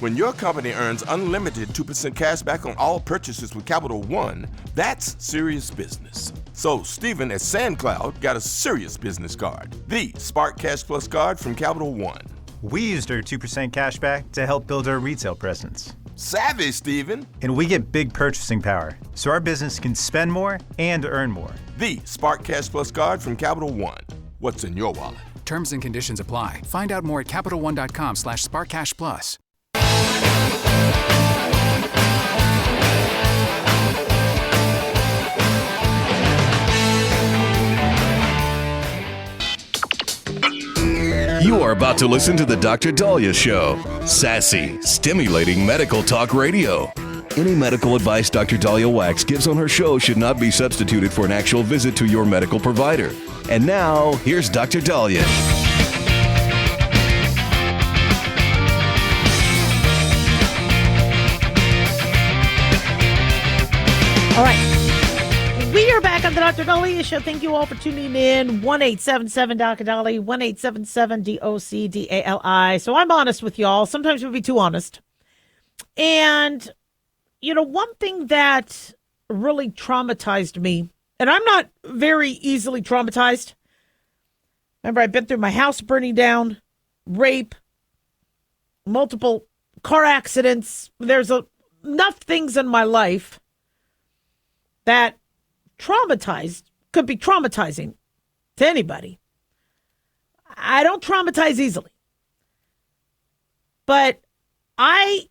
When your company earns unlimited 2% cash back on all purchases with Capital One, that's serious business. So Stephen at SandCloud got a serious business card, the Spark Cash Plus card from Capital One. We used our 2% cash back to help build our retail presence. Savvy, Stephen. And we get big purchasing power, so our business can spend more and earn more. The Spark Cash Plus card from Capital One. What's in your wallet? Terms and conditions apply. Find out more at CapitalOne.com/SparkCashPlus. You are about to listen to the Dr. Daliah Show. Sassy, stimulating medical talk radio. Any medical advice Dr. Daliah Wax gives on her show should not be substituted for an actual visit to your medical provider. And now, here's Dr. Daliah. All right. We are back on the Dr. Daliah Show. Thank you all for tuning in. 1-877-Dr. Daliah, 1-877-DOCDALI. So I'm honest with y'all. Sometimes we'll be too honest. And, you know, one thing that really traumatized me, and I'm not very easily traumatized. Remember, I've been through my house burning down, rape, multiple car accidents. There's enough things in my life that could be traumatizing to anybody. I don't traumatize easily. But I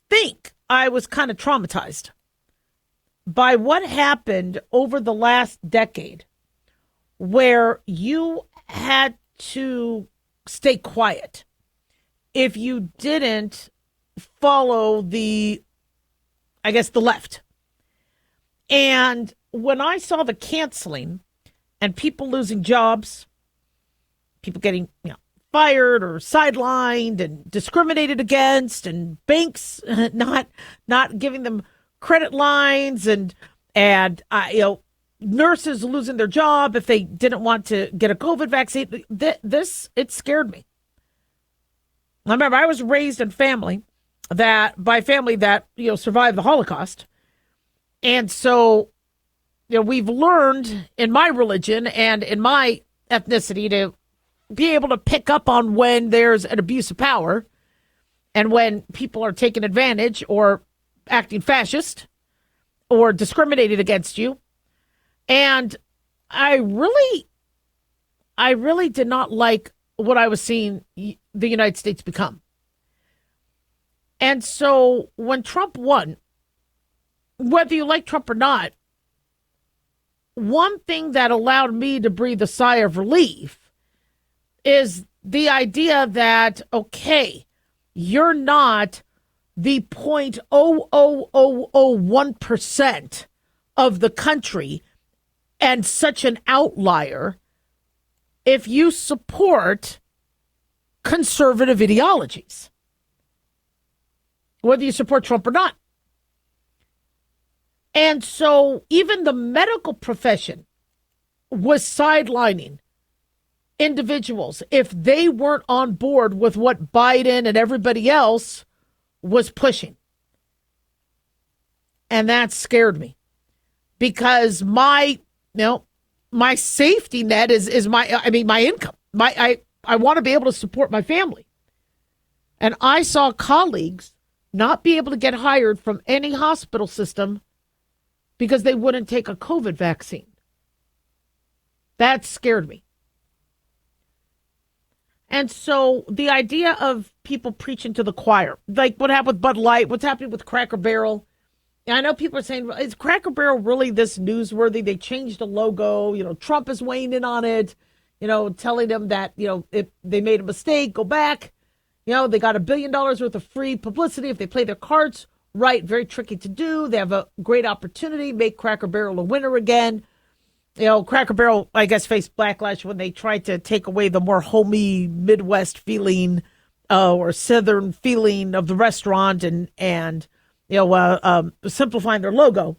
think I was kind of traumatized by what happened over the last decade, where you had to stay quiet if you didn't follow the left. And when I saw the canceling and people losing jobs, people getting fired or sidelined and discriminated against, and banks not giving them credit lines, and nurses losing their job if they didn't want to get a COVID vaccine, it scared me. I remember I was raised in family that survived the Holocaust. And so, we've learned in my religion and in my ethnicity to be able to pick up on when there's an abuse of power and when people are taking advantage or acting fascist or discriminated against you. And I really did not like what I was seeing the United States become. And so when Trump won, whether you like Trump or not, one thing that allowed me to breathe a sigh of relief is the idea that, okay, you're not the 0.00001% of the country and such an outlier if you support conservative ideologies, whether you support Trump or not. And so even the medical profession was sidelining individuals if they weren't on board with what Biden and everybody else was pushing. And that scared me, because my safety net is my income. I want to be able to support my family. And I saw colleagues not be able to get hired from any hospital system because they wouldn't take a COVID vaccine. That scared me. And so the idea of people preaching to the choir, like what happened with Bud Light, what's happening with Cracker Barrel. And I know people are saying, is Cracker Barrel really this newsworthy? They changed the logo. Trump is weighing in on it, telling them that, if they made a mistake, go back. They got $1 billion worth of free publicity if they play their cards right. Very tricky to do. They have a great opportunity, make Cracker Barrel a winner again. Cracker Barrel, I guess, faced backlash when they tried to take away the more homey Midwest feeling or Southern feeling of the restaurant and simplifying their logo.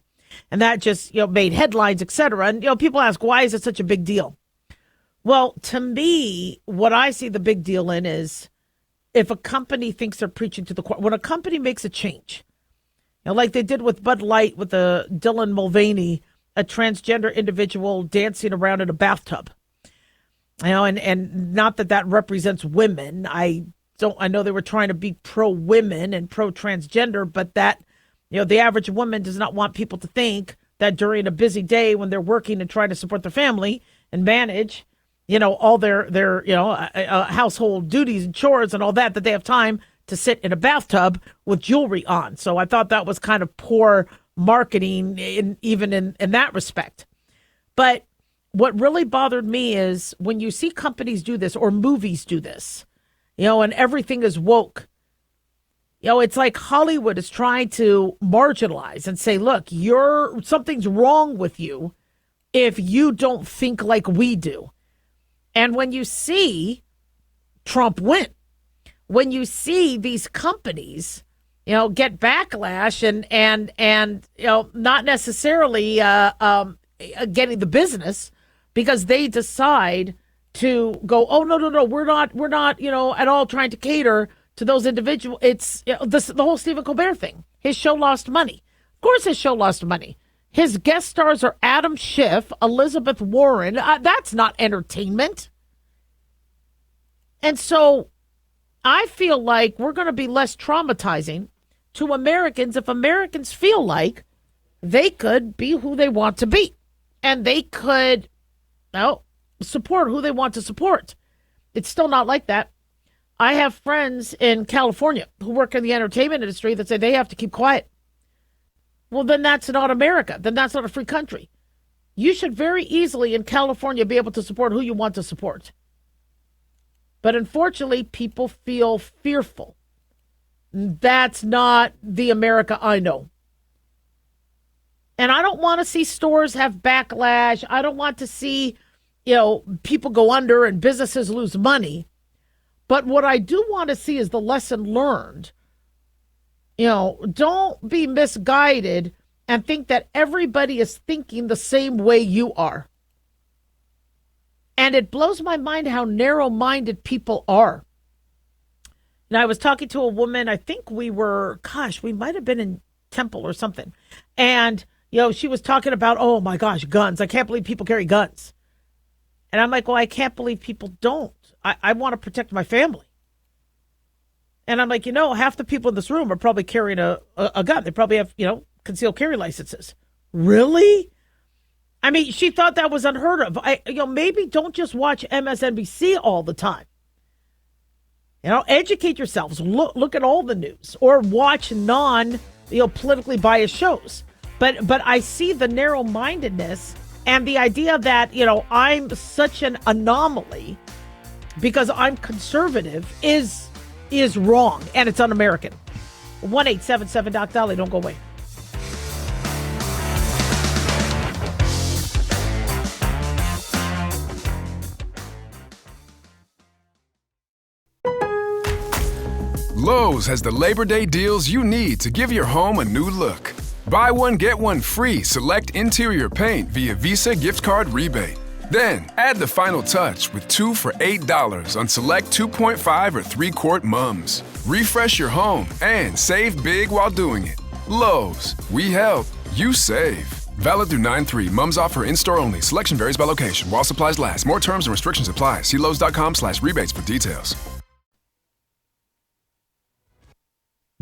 And that just, made headlines, et cetera. And, people ask, why is it such a big deal? Well, to me, what I see the big deal in is if a company thinks they're preaching to the choir, when a company makes a change, like they did with Bud Light with the Dylan Mulvaney, a transgender individual dancing around in a bathtub, and not that represents women. I know they were trying to be pro women and pro transgender, but that, the average woman does not want people to think that during a busy day when they're working and trying to support their family and manage, all their household duties and chores and all that they have time to sit in a bathtub with jewelry on. So I thought that was kind of poor marketing even in that respect. But what really bothered me is when you see companies do this or movies do this, and everything is woke. It's like Hollywood is trying to marginalize and say, look, something's wrong with you if you don't think like we do. And when you see Trump win, when you see these companies, get backlash and not necessarily getting the business because they decide to go, oh, no, we're not, at all trying to cater to those individuals. It's the whole Stephen Colbert thing. His show lost money. Of course his show lost money. His guest stars are Adam Schiff, Elizabeth Warren. That's not entertainment. And so I feel like we're going to be less traumatizing to Americans if Americans feel like they could be who they want to be. And they could, support who they want to support. It's still not like that. I have friends in California who work in the entertainment industry that say they have to keep quiet. Well, then that's not America. Then that's not a free country. You should very easily in California be able to support who you want to support. But unfortunately, people feel fearful. That's not the America I know. And I don't want to see stores have backlash. I don't want to see, people go under and businesses lose money. But what I do want to see is the lesson learned. Don't be misguided and think that everybody is thinking the same way you are. And it blows my mind how narrow-minded people are. And I was talking to a woman, I think we might have been in Temple or something. And, she was talking about, oh my gosh, guns. I can't believe people carry guns. And I'm like, well, I can't believe people don't. I want to protect my family. And I'm like, half the people in this room are probably carrying a gun. They probably have, concealed carry licenses. Really? I mean, she thought that was unheard of. Maybe don't just watch MSNBC all the time. Educate yourselves. Look at all the news or watch politically biased shows. But I see the narrow-mindedness and the idea that, I'm such an anomaly because I'm conservative is wrong and it's un-American. 1-877-DOC-DALIAH. Don't go away. Lowe's has the Labor Day deals you need to give your home a new look. Buy one, get one free select interior paint via Visa gift card rebate. Then, add the final touch with 2 for $8 on select 2.5 or 3-quart mums. Refresh your home and save big while doing it. Lowe's, we help, you save. Valid through 9/3. Mums offer in-store only. Selection varies by location. While supplies last. More terms and restrictions apply. See Lowes.com/rebates for details.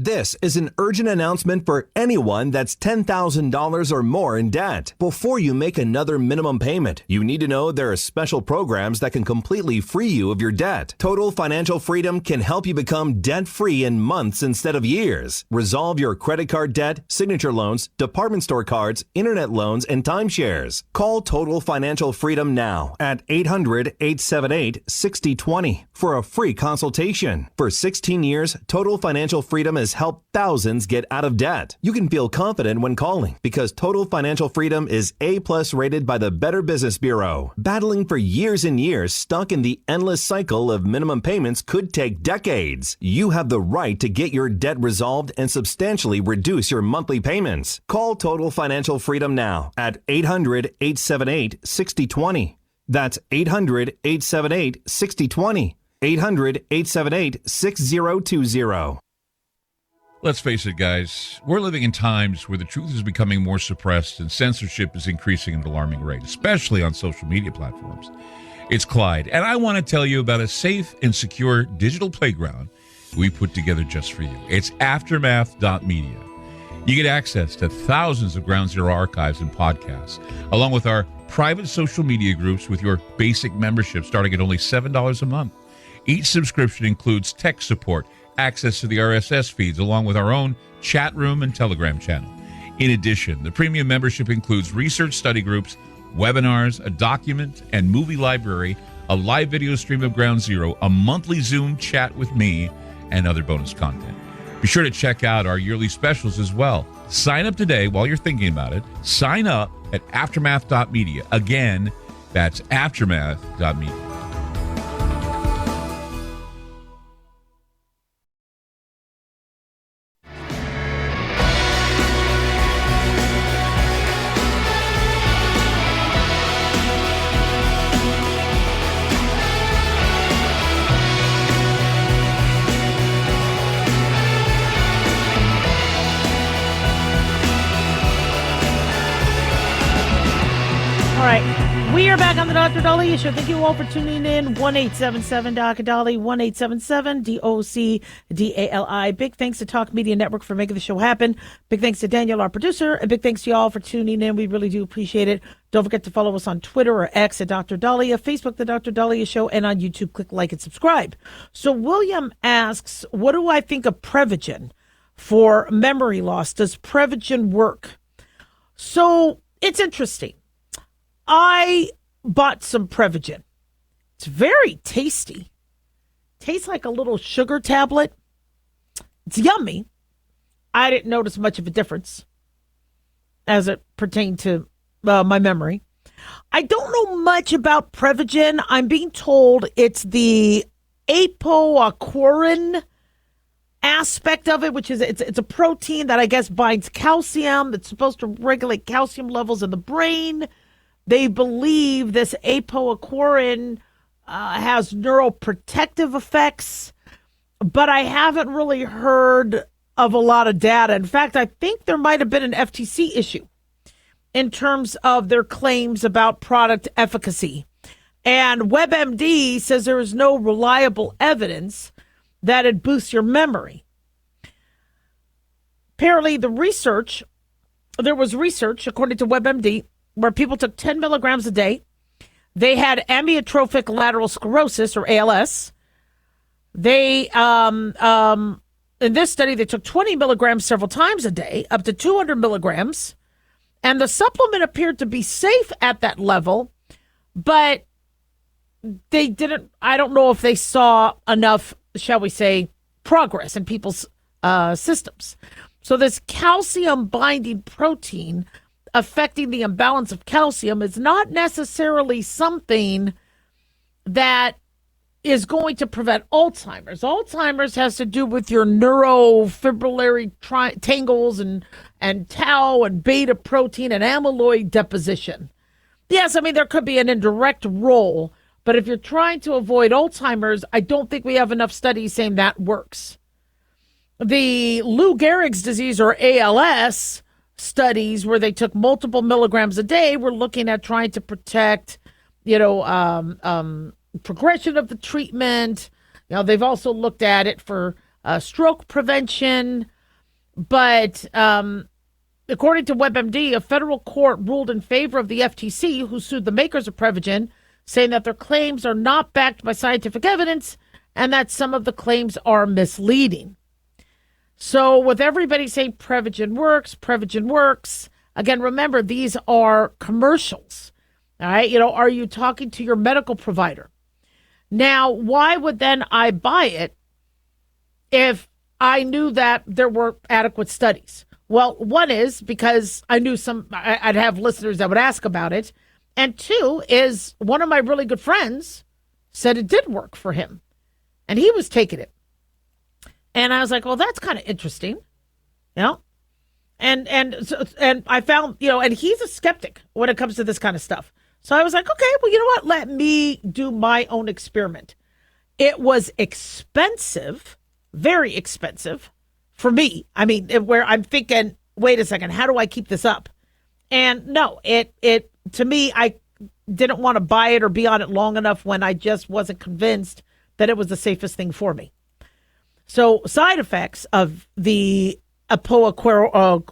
This is an urgent announcement for anyone that's $10,000 or more in debt. Before you make another minimum payment, you need to know there are special programs that can completely free you of your debt. Total Financial Freedom can help you become debt-free in months instead of years. Resolve your credit card debt, signature loans, department store cards, internet loans, and timeshares. Call Total Financial Freedom now at 800-878-6020 for a free consultation. For 16 years, Total Financial Freedom has helped thousands get out of debt. You can feel confident when calling because Total Financial Freedom is A+ rated by the Better Business Bureau. Battling for years and years stuck in the endless cycle of minimum payments could take decades. You have the right to get your debt resolved and substantially reduce your monthly payments. Call Total Financial Freedom now at 800-878-6020. That's 800-878-6020. 800-878-6020. Let's face it, guys. We're living in times where the truth is becoming more suppressed and censorship is increasing at an alarming rate, especially on social media platforms. It's Clyde, and I want to tell you about a safe and secure digital playground we put together just for you. It's aftermath.media. You get access to thousands of Ground Zero archives and podcasts, along with our private social media groups with your basic membership starting at only $7 a month. Each subscription includes tech support, access to the RSS feeds, along with our own chat room and Telegram channel. In addition, the premium membership includes research study groups, webinars, a document and movie library, a live video stream of Ground Zero, a monthly Zoom chat with me, and other bonus content. Be sure to check out our yearly specials as well. Sign up today while you're thinking about it. Sign up at aftermath.media. Again, that's aftermath.media. All right. We are back on the Dr. Daliah Show. Thank you all for tuning in. 1-877-Dr. Dali, 1-877-DOC-DALI. Big thanks to Talk Media Network for making the show happen. Big thanks to Daniel, our producer, and big thanks to y'all for tuning in. We really do appreciate it. Don't forget to follow us on Twitter or X at Dr. Daliah, Facebook, The Dr. Daliah Show, and on YouTube, click like and subscribe. So William asks, what do I think of Prevagen for memory loss? Does Prevagen work? So it's interesting. I bought some Prevagen. It's very tasty. Tastes like a little sugar tablet. It's yummy. I didn't notice much of a difference as it pertained to my memory. I don't know much about Prevagen. I'm being told it's the apoaquarin aspect of it, which is it's a protein that I guess binds calcium. It's supposed to regulate calcium levels in the brain. They believe this apoaquarin has neuroprotective effects, but I haven't really heard of a lot of data. In fact, I think there might have been an FTC issue in terms of their claims about product efficacy. And WebMD says there is no reliable evidence that it boosts your memory. Apparently, there was research, according to WebMD, where people took 10 milligrams a day. They had amyotrophic lateral sclerosis, or ALS. They, in this study, they took 20 milligrams several times a day, up to 200 milligrams. And the supplement appeared to be safe at that level, but they didn't, I don't know if they saw enough, shall we say, progress in people's systems. So this calcium binding protein affecting the imbalance of calcium is not necessarily something that is going to prevent Alzheimer's. Alzheimer's has to do with your neurofibrillary tangles and tau and beta protein and amyloid deposition. Yes, I mean, there could be an indirect role, but if you're trying to avoid Alzheimer's, I don't think we have enough studies saying that works. The Lou Gehrig's disease, or ALS, studies where they took multiple milligrams a day were looking at trying to protect, progression of the treatment. They've also looked at it for stroke prevention. But according to WebMD, a federal court ruled in favor of the FTC, who sued the makers of Prevagen, saying that their claims are not backed by scientific evidence and that some of the claims are misleading. So with everybody saying Prevagen works, again, remember, these are commercials. All right. Are you talking to your medical provider? Now, why would then I buy it if I knew that there were adequate studies? Well, one is because I knew I'd have listeners that would ask about it. And two is one of my really good friends said it did work for him and he was taking it. And I was like, well, that's kind of interesting, and I found, and he's a skeptic when it comes to this kind of stuff. So I was like, okay, well, you know what? Let me do my own experiment. It was expensive, very expensive for me. I mean, where I'm thinking, wait a second, how do I keep this up? And no, it to me, I didn't want to buy it or be on it long enough when I just wasn't convinced that it was the safest thing for me. So side effects of the apoaquarin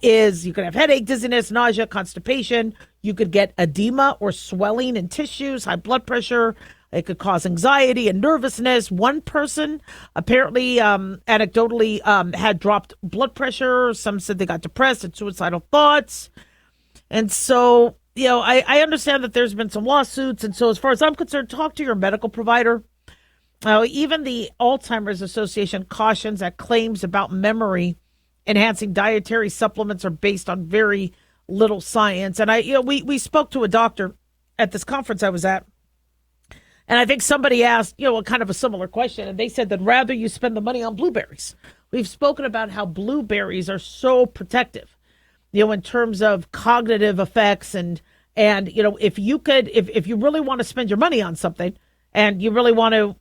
is you could have headache, dizziness, nausea, constipation. You could get edema or swelling in tissues, high blood pressure. It could cause anxiety and nervousness. One person apparently, anecdotally, had dropped blood pressure. Some said they got depressed and suicidal thoughts. And so, I understand that there's been some lawsuits. And so as far as I'm concerned, talk to your medical provider. Even the Alzheimer's Association cautions that claims about memory enhancing dietary supplements are based on very little science. And we spoke to a doctor at this conference I was at. And I think somebody asked, kind of a similar question. And they said that rather you spend the money on blueberries. We've spoken about how blueberries are so protective, in terms of cognitive effects. And if you really want to spend your money on something and you really want to,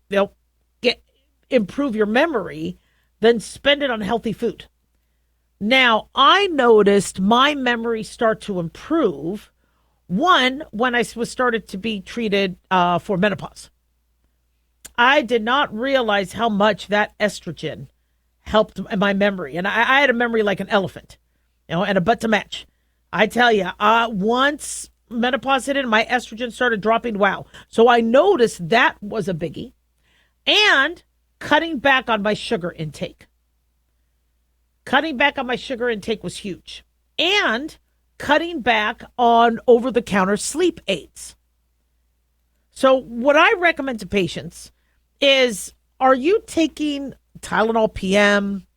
improve your memory, then spend it on healthy food. Now, I noticed my memory start to improve when I was started to be treated for menopause. I did not realize how much that estrogen helped my memory. And I had a memory like an elephant, and a butt to match. I tell you, once menopause hit in, my estrogen started dropping. Wow. So I noticed that was a biggie. And cutting back on my sugar intake. Cutting back on my sugar intake was huge. And cutting back on over-the-counter sleep aids. So what I recommend to patients is, are you taking Tylenol PM,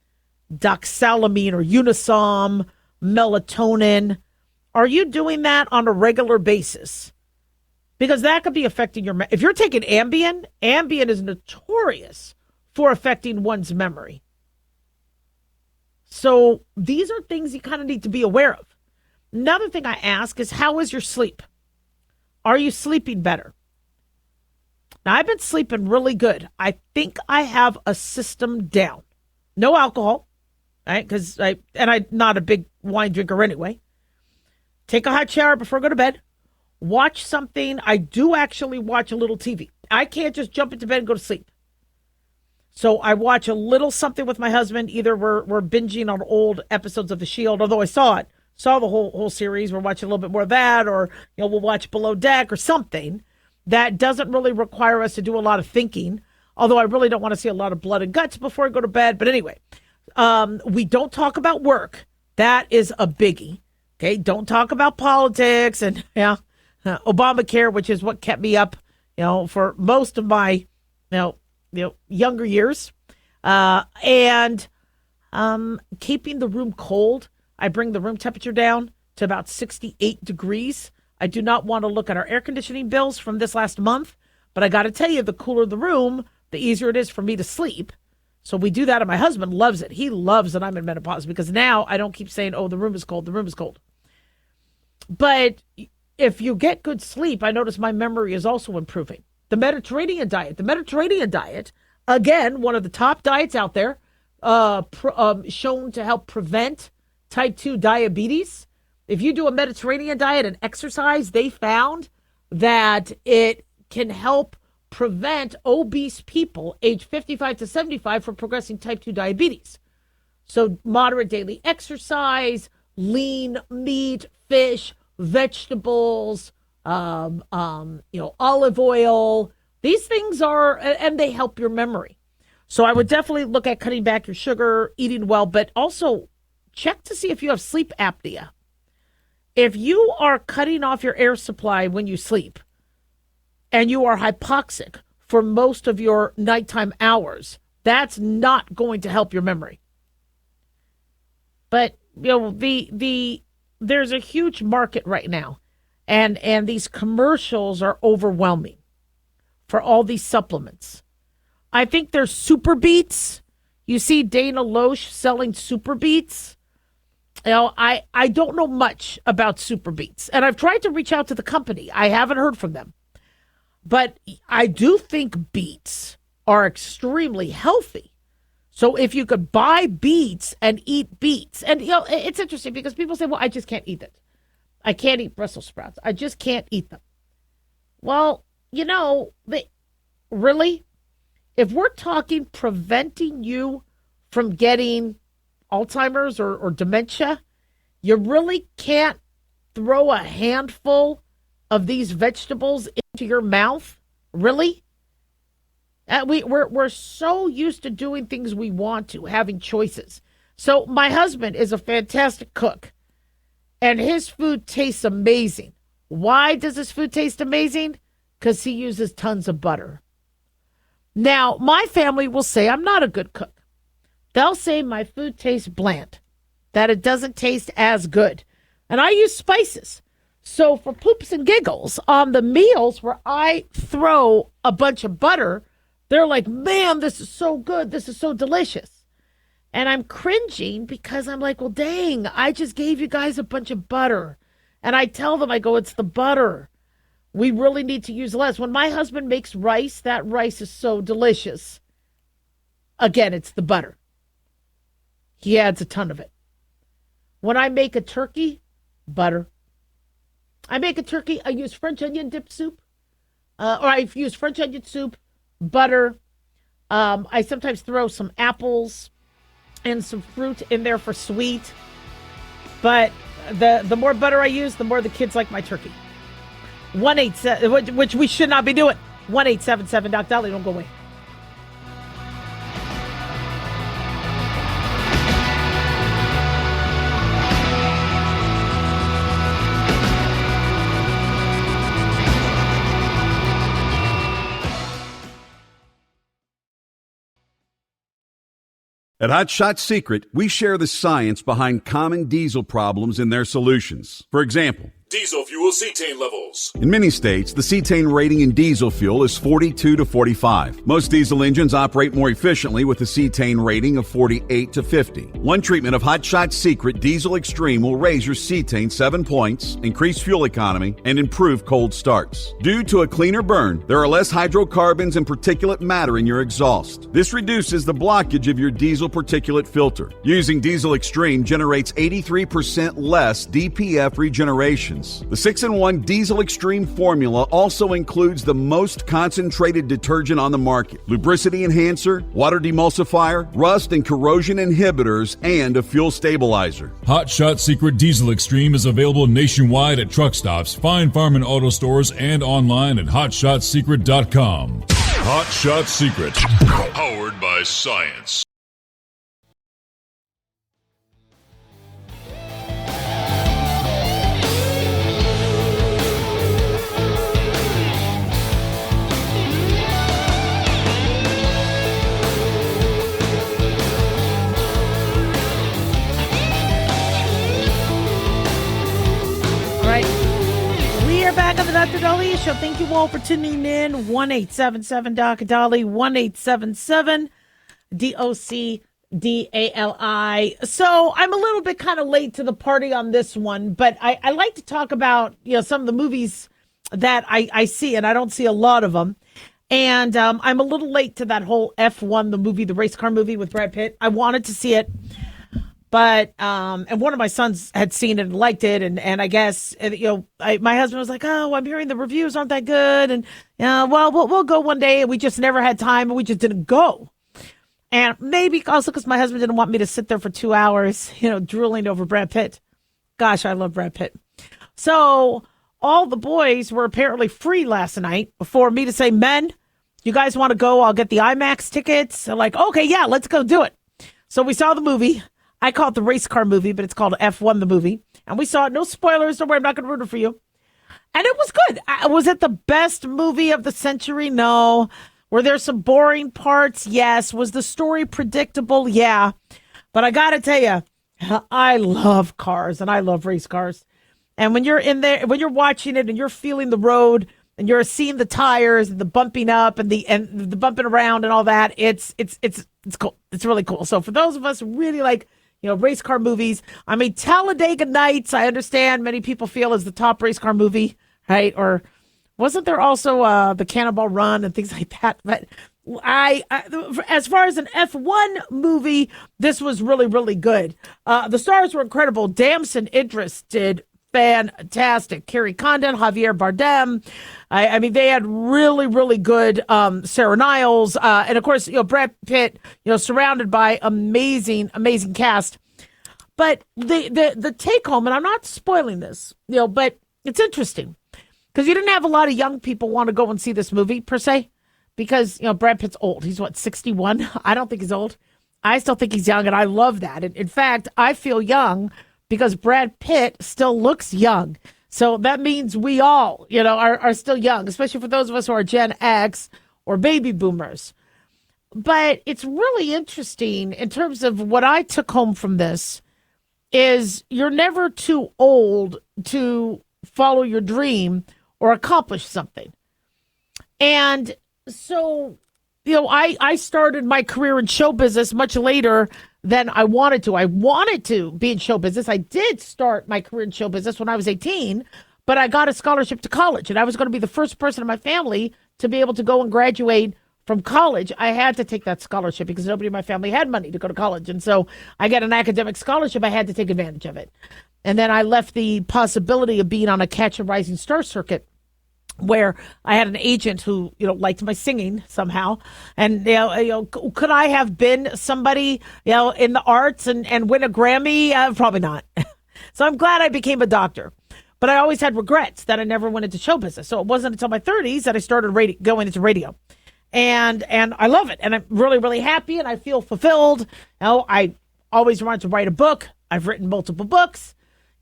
doxalamine or Unisom, melatonin? Are you doing that on a regular basis? Because that could be affecting your if you're taking Ambien is notorious for affecting one's memory. So these are things you kind of need to be aware of. Another thing I ask is, how is your sleep? Are you sleeping better? Now, I've been sleeping really good. I think I have a system down. No alcohol, right? Because I'm not a big wine drinker anyway. Take a hot shower before I go to bed. Watch something. I do actually watch a little TV. I can't just jump into bed and go to sleep. So I watch a little something with my husband. Either we're binging on old episodes of The Shield, although I saw the whole series. We're watching a little bit more of that, or we'll watch Below Deck or something that doesn't really require us to do a lot of thinking. Although I really don't want to see a lot of blood and guts before I go to bed. But anyway, we don't talk about work. That is a biggie. Okay, don't talk about politics and Obamacare, which is what kept me up, for most of my, younger years, and keeping the room cold. I bring the room temperature down to about 68 degrees. I do not want to look at our air conditioning bills from this last month, but I got to tell you, the cooler the room, the easier it is for me to sleep. So we do that, and my husband loves it. He loves that I'm in menopause because now I don't keep saying, oh, the room is cold, the room is cold. But if you get good sleep, I notice my memory is also improving. The Mediterranean diet, again, one of the top diets out there, shown to help prevent type 2 diabetes. If you do a Mediterranean diet and exercise, they found that it can help prevent obese people age 55 to 75 from progressing type 2 diabetes. So moderate daily exercise, lean meat, fish, vegetables, olive oil. These things are, and they help your memory. So I would definitely look at cutting back your sugar, eating well, but also check to see if you have sleep apnea. If you are cutting off your air supply when you sleep and you are hypoxic for most of your nighttime hours, that's not going to help your memory. But, there's a huge market right now, and these commercials are overwhelming for all these supplements. I think there's Super Beats. You see Dana Loesch selling Super Beats. I don't know much about Super Beats, and I've tried to reach out to the company. I haven't heard from them. But I do think beets are extremely healthy. So if you could buy beets and eat beets, and it's interesting because people say, well, I just can't eat it. I can't eat Brussels sprouts. I just can't eat them. Well, really, if we're talking preventing you from getting Alzheimer's or dementia, you really can't throw a handful of these vegetables into your mouth? Really? We're so used to doing things we want to, having choices. So my husband is a fantastic cook, and his food tastes amazing. Why does his food taste amazing? Because he uses tons of butter. Now, my family will say I'm not a good cook. They'll say my food tastes bland, that it doesn't taste as good. And I use spices. So for poops and giggles, on the meals where I throw a bunch of butter, they're like, man, this is so good. This is so delicious. And I'm cringing because I'm like, well, dang, I just gave you guys a bunch of butter. And I tell them, I go, it's the butter. We really need to use less. When my husband makes rice, that rice is so delicious. Again, it's the butter. He adds a ton of it. When I make a turkey, butter. I make a turkey, I use French onion dip soup. Or I use French onion soup, butter. I sometimes throw some apples and some fruit in there for sweet. But the more butter I use, the more the kids like my turkey. 187, which we should not be doing. 1-877 Doc Daliah, don't go away. At Hot Shot Secret, we share the science behind common diesel problems and their solutions. For example, diesel fuel cetane levels. In many states, the cetane rating in diesel fuel is 42 to 45. Most diesel engines operate more efficiently with a cetane rating of 48 to 50. One treatment of Hot Shot Secret Diesel Extreme will raise your cetane 7 points, increase fuel economy, and improve cold starts. Due to a cleaner burn, there are less hydrocarbons and particulate matter in your exhaust. This reduces the blockage of your diesel particulate filter. Using Diesel Extreme generates 83% less DPF regeneration. The 6-in-1 Diesel Extreme formula also includes the most concentrated detergent on the market, lubricity enhancer, water demulsifier, rust and corrosion inhibitors, and a fuel stabilizer. Hot Shot Secret Diesel Extreme is available nationwide at truck stops, fine farm and auto stores, and online at hotshotsecret.com. Hot Shot Secret, powered by science. Back on the Dr. Daliah Show. Thank you all for tuning in. 1-877 Doc Daliah, 1-877 DOCDALI. So I'm a little bit kind of late to the party on this one, but I like to talk about some of the movies that I see, and I don't see a lot of them. And I'm a little late to that whole F1, the movie, the race car movie with Brad Pitt. I wanted to see it. But, and one of my sons had seen it and liked it. And I guess, my husband was like, oh, I'm hearing the reviews aren't that good. And, we'll go one day. And we just never had time and we just didn't go. And maybe also because my husband didn't want me to sit there for 2 hours, drooling over Brad Pitt. Gosh, I love Brad Pitt. So all the boys were apparently free last night for me to say, men, you guys want to go? I'll get the IMAX tickets. They're like, okay, yeah, let's go do it. So we saw the movie. I call it the race car movie, but it's called F1, the movie. And we saw it. No spoilers. Don't worry. I'm not going to ruin it for you. And it was good. Was it the best movie of the century? No. Were there some boring parts? Yes. Was the story predictable? Yeah. But I got to tell you, I love cars and I love race cars. And when you're in there, when you're watching it and you're feeling the road and you're seeing the tires and the bumping up and the bumping around and all that, it's cool. It's really cool. So for those of us who really like, race car movies. I mean, Talladega Nights, I understand many people feel is the top race car movie, right? Or Wasn't there also the Cannonball Run and things like that? But I as far as an F1 movie, this was really, really good. The stars were incredible. Damson Idris did fantastic. Carrie Condon, Javier Bardem. I mean, they had really, really good Sarah Niles. And of course, Brad Pitt, surrounded by amazing, amazing cast. But the take home, and I'm not spoiling this, but it's interesting because you didn't have a lot of young people want to go and see this movie per se because, Brad Pitt's old. He's 61? I don't think he's old. I still think he's young, and I love that. In fact, I feel young because Brad Pitt still looks young. So that means we all, are still young, especially for those of us who are Gen X or baby boomers. But it's really interesting in terms of what I took home from this is you're never too old to follow your dream or accomplish something. And so, I started my career in show business much later than I wanted to. I wanted to be in show business. I did start my career in show business when I was 18, but I got a scholarship to college, and I was going to be the first person in my family to be able to go and graduate from college. I had to take that scholarship because nobody in my family had money to go to college. And so I got an academic scholarship. I had to take advantage of it. And then I left the possibility of being on a Catch a Rising Star circuit where I had an agent who, liked my singing somehow. And, could I have been somebody, in the arts and win a Grammy? Probably not. So I'm glad I became a doctor. But I always had regrets that I never went into show business. So it wasn't until my 30s that I started going into radio. And I love it. And I'm really, really happy. And I feel fulfilled. I always wanted to write a book. I've written multiple books.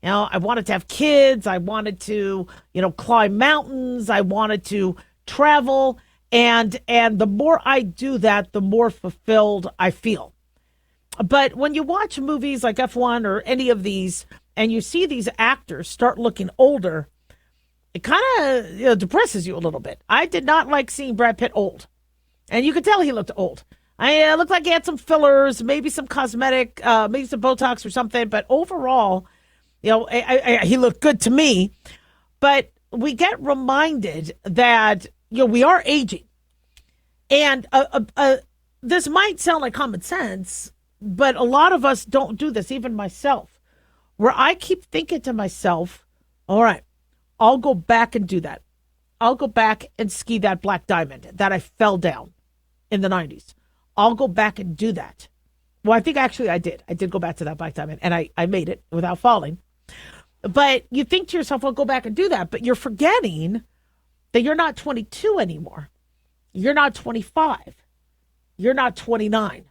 I wanted to have kids. I wanted to, climb mountains. I wanted to travel. And the more I do that, the more fulfilled I feel. But when you watch movies like F1 or any of these, and you see these actors start looking older, it kind of depresses you a little bit. I did not like seeing Brad Pitt old. And you could tell he looked old. I looked like he had some fillers, maybe some cosmetic, maybe some Botox or something. But overall, he looked good to me. But we get reminded that, we are aging. And this might sound like common sense, but a lot of us don't do this, even myself, where I keep thinking to myself, all right, I'll go back and do that. I'll go back and ski that black diamond that I fell down in the 90s. I'll go back and do that. Well, I think actually I did. I did go back to that black diamond, and I made it without falling. But you think to yourself, I'll go back and do that. But you're forgetting that you're not 22 anymore. You're not 25. You're not 29.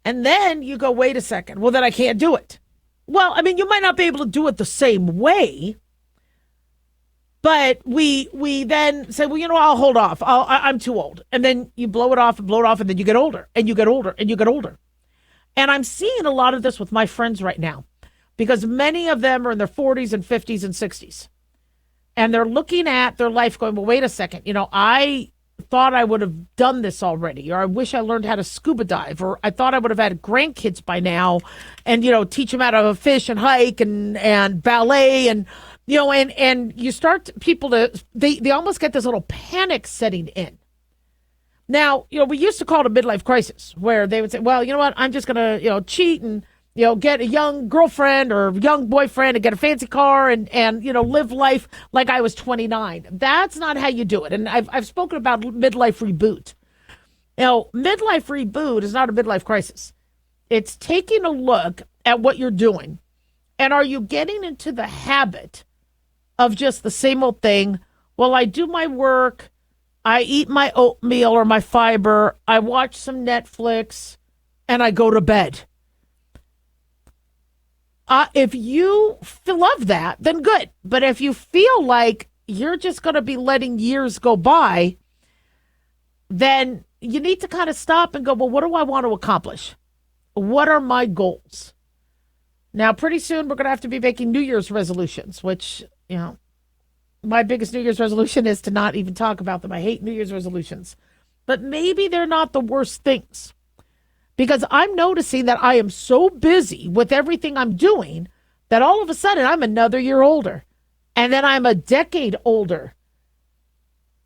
And then you go, wait a second. Well, then I can't do it. Well, I mean, you might not be able to do it the same way. But we then say, well, I'll hold off. I'm too old. And then you blow it off, and then you get older, and you get older, and you get older. And I'm seeing a lot of this with my friends right now because many of them are in their 40s and 50s and 60s. And they're looking at their life going, well, wait a second. I thought I would have done this already, or I wish I learned how to scuba dive, or I thought I would have had grandkids by now and, teach them how to fish and hike and ballet and and you start people to, they almost get this little panic setting in. Now, we used to call it a midlife crisis where they would say, well, you know what, I'm just going to, cheat and, get a young girlfriend or young boyfriend and get a fancy car and live life like I was 29. That's not how you do it. And I've spoken about midlife reboot. Midlife reboot is not a midlife crisis. It's taking a look at what you're doing. And are you getting into the habit of just the same old thing? Well, I do my work, I eat my oatmeal or my fiber, I watch some Netflix, and I go to bed. If you love that, then good. But if you feel like you're just going to be letting years go by, then you need to kind of stop and go, well, what do I want to accomplish? What are my goals? Now, pretty soon we're going to have to be making New Year's resolutions, which, my biggest New Year's resolution is to not even talk about them. I hate New Year's resolutions. But maybe they're not the worst things. Because I'm noticing that I am so busy with everything I'm doing that all of a sudden I'm another year older. and then I'm a decade older,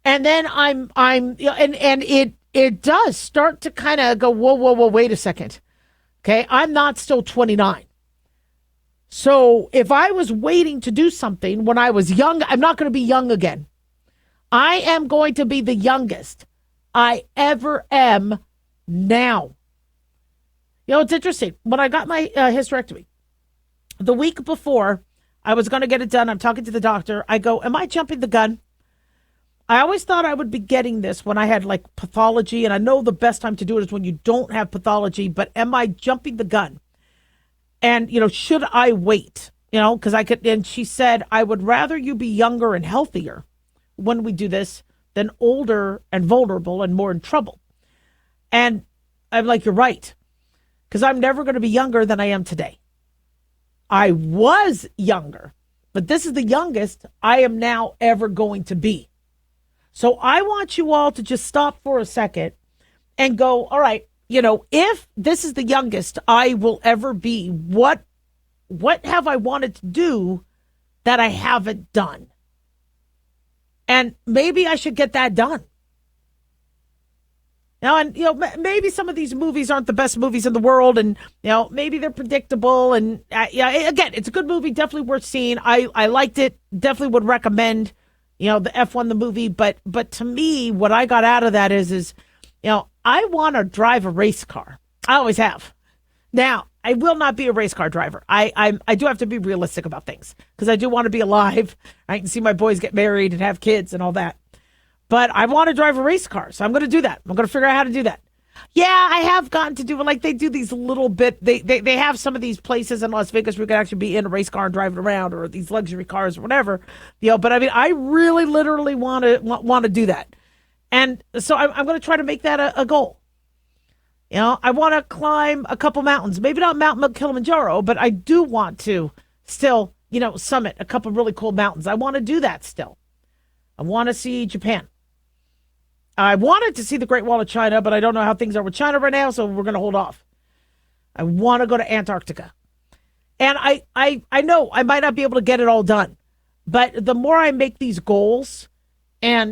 and then I'm and it does start to kind of go, whoa, wait a second. Okay, I'm not still 29. So if I was waiting to do something when I was young, I'm not going to be young again. I am going to be the youngest I ever am now. It's interesting. When I got my hysterectomy, the week before I was going to get it done, I'm talking to the doctor. I go, am I jumping the gun? I always thought I would be getting this when I had like pathology, and I know the best time to do it is when you don't have pathology, but am I jumping the gun? And, should I wait? Because I could, and she said, I would rather you be younger and healthier when we do this than older and vulnerable and more in trouble. And I'm like, you're right, because I'm never going to be younger than I am today. I was younger, but this is the youngest I am now ever going to be. So I want you all to just stop for a second and go, all right, if this is the youngest I will ever be, what have I wanted to do that I haven't done? And maybe I should get that done. Maybe some of these movies aren't the best movies in the world, and, maybe they're predictable. And again, it's a good movie, definitely worth seeing. I liked it, definitely would recommend, the F1, the movie. But to me, what I got out of that is, I want to drive a race car. I always have. Now, I will not be a race car driver. I do have to be realistic about things, because I do want to be alive. I can see my boys get married and have kids and all that. But I want to drive a race car, so I'm going to do that. I'm going to figure out how to do that. Yeah, I have gotten to do it. Like, they do these little bit. They have some of these places in Las Vegas where you can actually be in a race car and drive it around, or these luxury cars or whatever. But I mean, I really, literally want to do that. And so I'm going to try to make that a goal. I want to climb a couple mountains, maybe not Mount Kilimanjaro, but I do want to still, summit a couple really cool mountains. I want to do that still. I want to see Japan. I wanted to see the Great Wall of China, but I don't know how things are with China right now, so we're going to hold off. I want to go to Antarctica. And I know I might not be able to get it all done, but the more I make these goals, I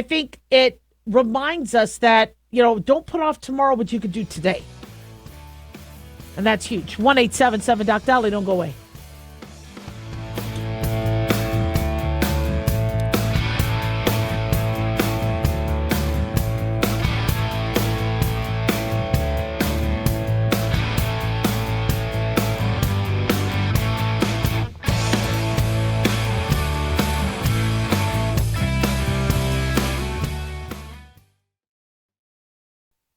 think it reminds us that, don't put off tomorrow what you could do today. And that's huge. 1-877 Doc Daliah, don't go away.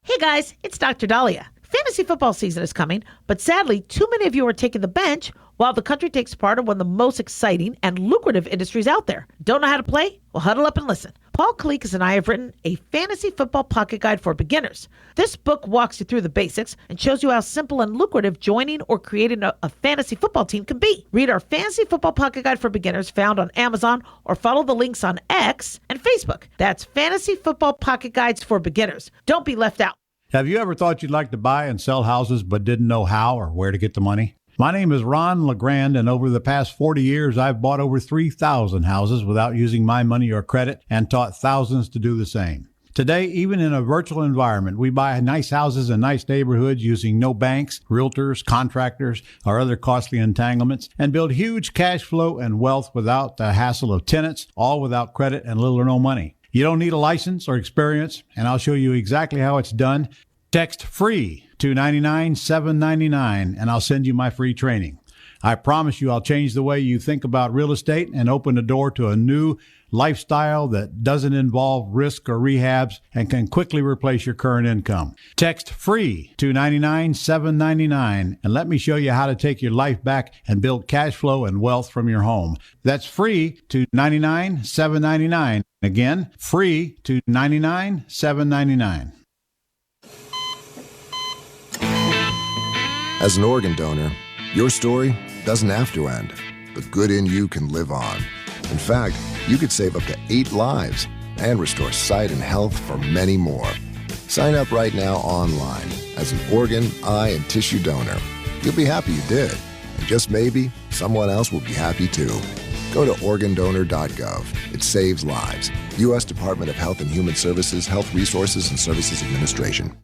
Hey guys, it's Dr. Daliah. Fantasy football season is coming, but sadly, too many of you are taking the bench while the country takes part in one of the most exciting and lucrative industries out there. Don't know how to play? Well, huddle up and listen. Paul Kalikas and I have written a fantasy football pocket guide for beginners. This book walks you through the basics and shows you how simple and lucrative joining or creating a fantasy football team can be. Read our fantasy football pocket guide for beginners found on Amazon, or follow the links on X and Facebook. That's Fantasy Football Pocket Guides for Beginners. Don't be left out. Have you ever thought you'd like to buy and sell houses but didn't know how or where to get the money? My name is Ron LeGrand, and over the past 40 years, I've bought over 3,000 houses without using my money or credit, and taught thousands to do the same. Today, even in a virtual environment, we buy nice houses in nice neighborhoods using no banks, realtors, contractors, or other costly entanglements, and build huge cash flow and wealth without the hassle of tenants, all without credit and little or no money. You don't need a license or experience, and I'll show you exactly how it's done. Text FREE to 99799, and I'll send you my free training. I promise you I'll change the way you think about real estate and open the door to a new lifestyle that doesn't involve risk or rehabs and can quickly replace your current income. Text FREE to 99799 and let me show you how to take your life back and build cash flow and wealth from your home. That's FREE to 99799. Again, FREE to 99799. As an organ donor, your story doesn't have to end. The good in you can live on. In fact, you could save up to 8 lives and restore sight and health for many more. Sign up right now online as an organ, eye, and tissue donor. You'll be happy you did. And just maybe, someone else will be happy too. Go to organdonor.gov. It saves lives. U.S. Department of Health and Human Services, Health Resources and Services Administration.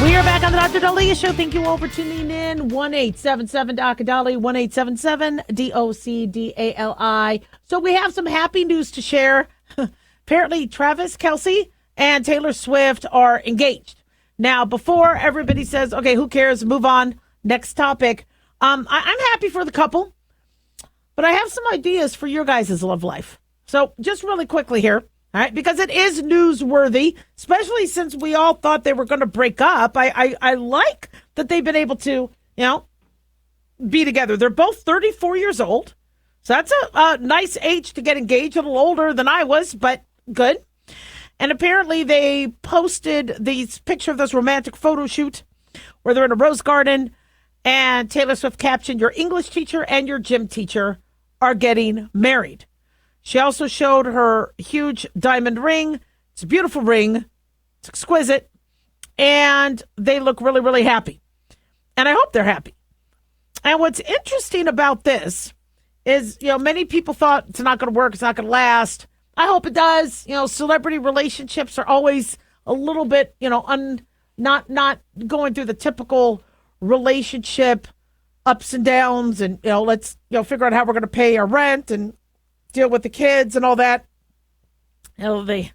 We are back on the Dr. Daliah Show. Thank you all for tuning in. 1-877-DOC-DALI, 1-877-DOC-DALI. So we have some happy news to share. Apparently, Travis Kelce and Taylor Swift are engaged. Now, before everybody says, okay, who cares? Move on. Next topic. I'm happy for the couple, but I have some ideas for your guys' love life. So just really quickly here. All right, because it is newsworthy, especially since we all thought they were going to break up. I like that they've been able to, be together. They're both 34 years old. So that's a nice age to get engaged, a little older than I was, but good. And apparently they posted these picture of this romantic photo shoot where they're in a rose garden, and Taylor Swift captioned, "Your English teacher and your gym teacher are getting married." She also showed her huge diamond ring. It's a beautiful ring. It's exquisite. And they look really, really happy. And I hope they're happy. And what's interesting about this is, many people thought it's not going to work. It's not going to last. I hope it does. Celebrity relationships are always a little bit, not going through the typical relationship ups and downs. And, let's, figure out how we're going to pay our rent and deal with the kids and all that. They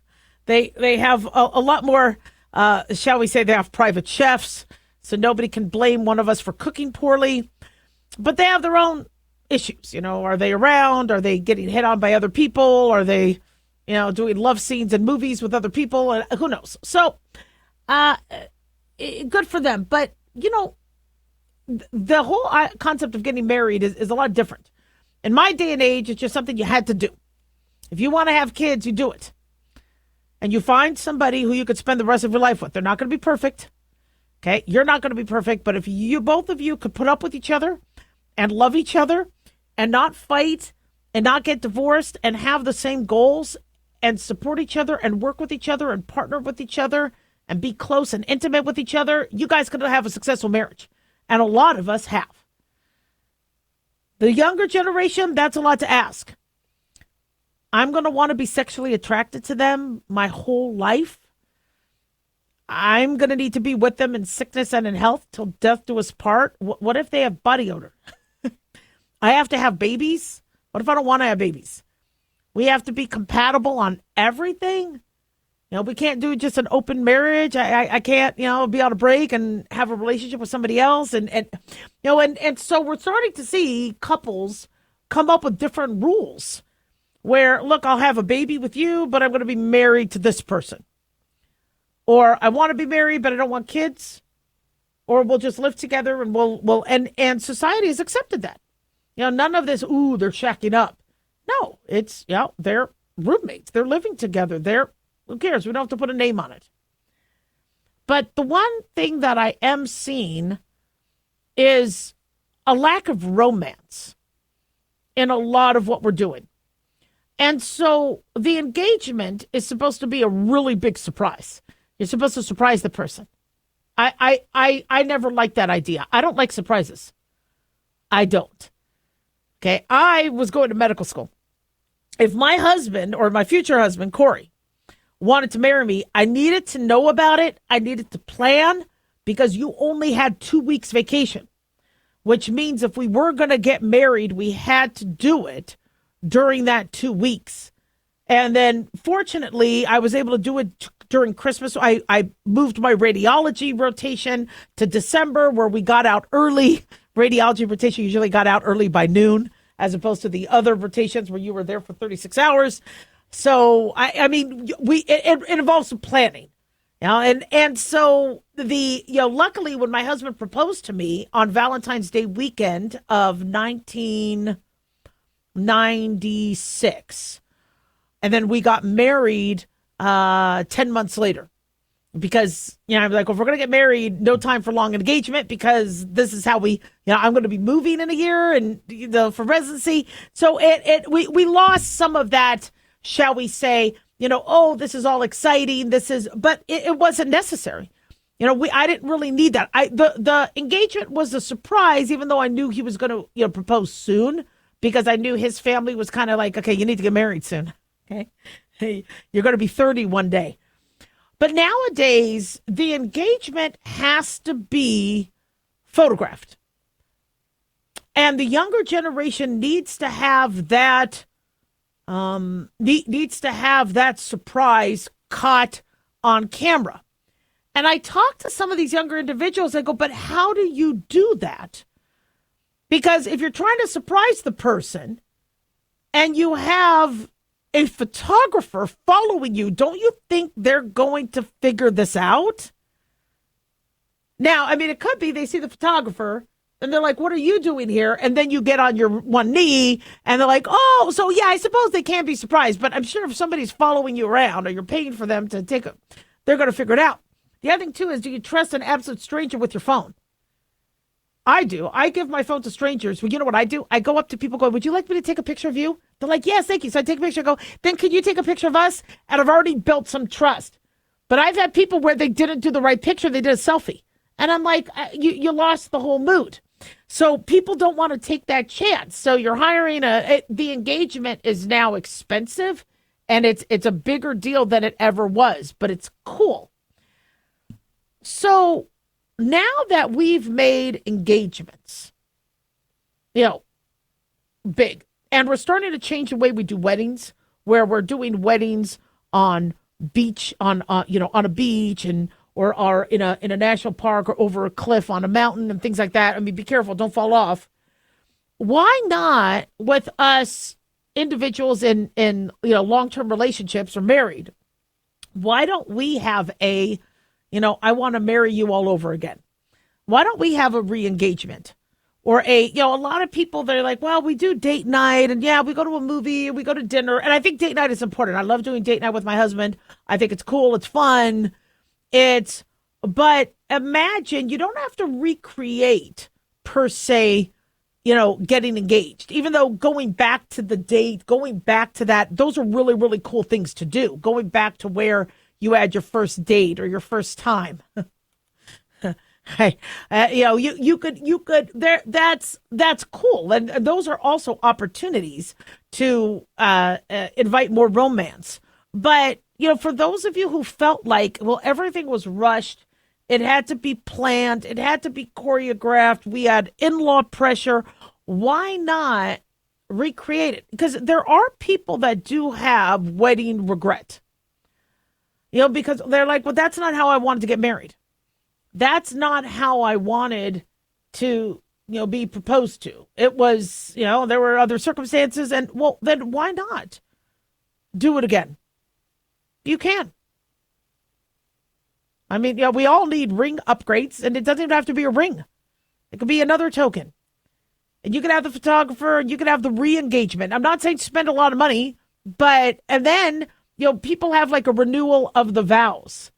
have a lot more, shall we say, they have private chefs, so nobody can blame one of us for cooking poorly. But they have their own issues. Are they around? Are they getting hit on by other people? Are they, doing love scenes in movies with other people? And who knows? So, good for them. But, the whole concept of getting married is a lot different. In my day and age, it's just something you had to do. If you want to have kids, you do it. And you find somebody who you could spend the rest of your life with. They're not going to be perfect. Okay? You're not going to be perfect. But if both of you could put up with each other and love each other and not fight and not get divorced and have the same goals and support each other and work with each other and partner with each other and be close and intimate with each other, you guys could have a successful marriage. And a lot of us have. The younger generation, that's a lot to ask. I'm going to want to be sexually attracted to them my whole life. I'm going to need to be with them in sickness and in health till death do us part. What if they have body odor? I have to have babies. What if I don't want to have babies? We have to be compatible on everything. We can't do just an open marriage. I can't, be on a break and have a relationship with somebody else. And so we're starting to see couples come up with different rules where, look, I'll have a baby with you, but I'm going to be married to this person. Or I want to be married, but I don't want kids. Or we'll just live together and society has accepted that. None of this, they're shacking up. No, it's, they're roommates. They're living together. Who cares? We don't have to put a name on it. But the one thing that I am seeing is a lack of romance in a lot of what we're doing. And so the engagement is supposed to be a really big surprise. You're supposed to surprise the person. I never liked that idea. I don't like surprises. I don't. Okay. I was going to medical school. If my husband or my future husband, Corey, wanted to marry me, I needed to know about it. I needed to plan because you only had 2 weeks vacation, which means if we were going to get married, we had to do it during that 2 weeks. And then fortunately, I was able to do it during Christmas. I moved my radiology rotation to December where we got out early. Radiology rotation usually got out early by noon as opposed to the other rotations where you were there for 36 hours. So, it involves some planning, and so luckily when my husband proposed to me on Valentine's Day weekend of 1996, and then we got married 10 months later because, I'm like, if we're going to get married, no time for long engagement because this is how I'm going to be moving in a year and, for residency. So we lost some of that, shall we say, this is all exciting. But it wasn't necessary. I didn't really need that. The engagement was a surprise, even though I knew he was going to, propose soon, because I knew his family was kind of like, okay, you need to get married soon. Okay. Hey, you're going to be 30 one day. But nowadays, the engagement has to be photographed. And the younger generation needs to have that surprise caught on camera. And I talk to some of these younger individuals, I go, but how do you do that? Because if you're trying to surprise the person and you have a photographer following you, don't you think they're going to figure this out? Now, it could be they see the photographer and they're like, what are you doing here? And then you get on your one knee and they're like, oh, so yeah, I suppose they can't be surprised. But I'm sure if somebody's following you around or you're paying for them to they're going to figure it out. The other thing, too, is do you trust an absolute stranger with your phone? I do. I give my phone to strangers. Well, you know what I do? I go up to people going, would you like me to take a picture of you? They're like, yes, thank you. So I take a picture and go, then can you take a picture of us? And I've already built some trust. But I've had people where they didn't do the right picture. They did a selfie. And I'm like, you lost the whole mood. So people don't want to take that chance. So you're hiring the engagement is now expensive. And it's a bigger deal than it ever was. But it's cool. So now that we've made engagements, big, and we're starting to change the way we do weddings, where we're doing weddings on a beach or in a national park or over a cliff on a mountain and things like that. Be careful, don't fall off. Why not with us individuals in long-term relationships or married? Why don't we have I want to marry you all over again? Why don't we have a re-engagement? Or a lot of people, they're like, well, we do date night and we go to a movie, we go to dinner. And I think date night is important. I love doing date night with my husband. I think it's cool. It's fun. But imagine you don't have to recreate per se, getting engaged, even though going back to the date, going back to that, those are really, really cool things to do. Going back to where you had your first date or your first time. Hey, you could there. That's cool. And those are also opportunities to invite more romance. But, for those of you who felt like, well, everything was rushed, it had to be planned, it had to be choreographed, we had in-law pressure, why not recreate it? Because there are people that do have wedding regret. Because they're like, well, that's not how I wanted to get married. That's not how I wanted to, be proposed to. It was, there were other circumstances. And, well, then why not do it again? You can. We all need ring upgrades, and it doesn't even have to be a ring. It could be another token. And you could have the photographer, and you could have the re-engagement. I'm not saying spend a lot of money, and then, people have like a renewal of the vows.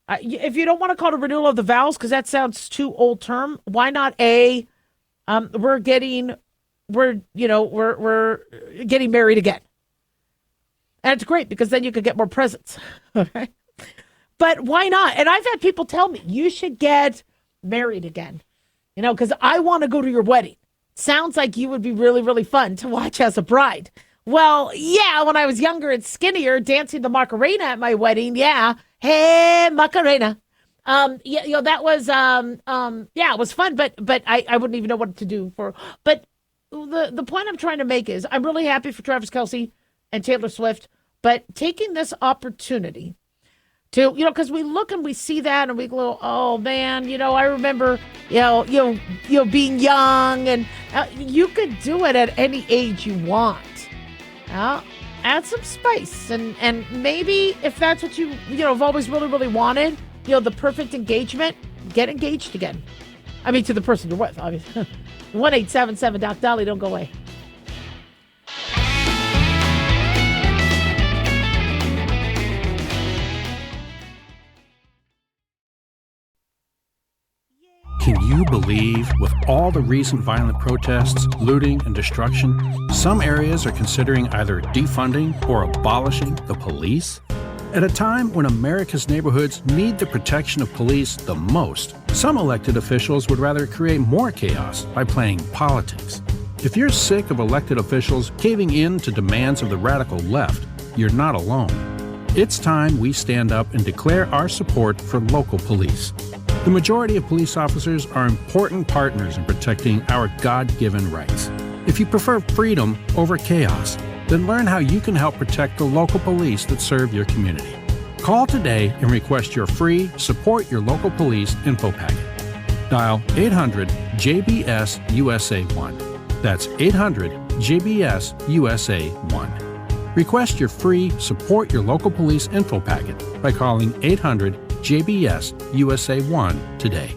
If you don't want to call it a renewal of the vows, because that sounds too old term, why not we're getting married again. And it's great because then you could get more presents. Okay? But why not? And I've had people tell me, you should get married again, because I want to go to your wedding. Sounds like you would be really, really fun to watch as a bride. Well, yeah, when I was younger and skinnier, dancing the Macarena at my wedding, yeah. Hey, Macarena. That was, it was fun, but I wouldn't even know what to do for. But the point I'm trying to make is I'm really happy for Travis Kelce and Taylor Swift, but taking this opportunity to, because we look and we see that and we go, oh man, I remember, being young, and you could do it at any age you want. Add some spice, and maybe if that's what you have always really, really wanted, the perfect engagement, get engaged again. To the person you're with, obviously. 1-877-DOC-DOLLY, don't go away. believe with all the recent violent protests, looting, and destruction, some areas are considering either defunding or abolishing the police? At a time when America's neighborhoods need the protection of police the most, some elected officials would rather create more chaos by playing politics. If you're sick of elected officials caving in to demands of the radical left, you're not alone. It's time we stand up and declare our support for local police. The majority of police officers are important partners in protecting our God-given rights. If you prefer freedom over chaos, then learn how you can help protect the local police that serve your community. Call today and request your free Support Your Local Police info packet. Dial 800-JBS-USA-1. That's 800-JBS-USA-1. Request your free Support Your Local Police info packet by calling 800-JBS-USA-1 today.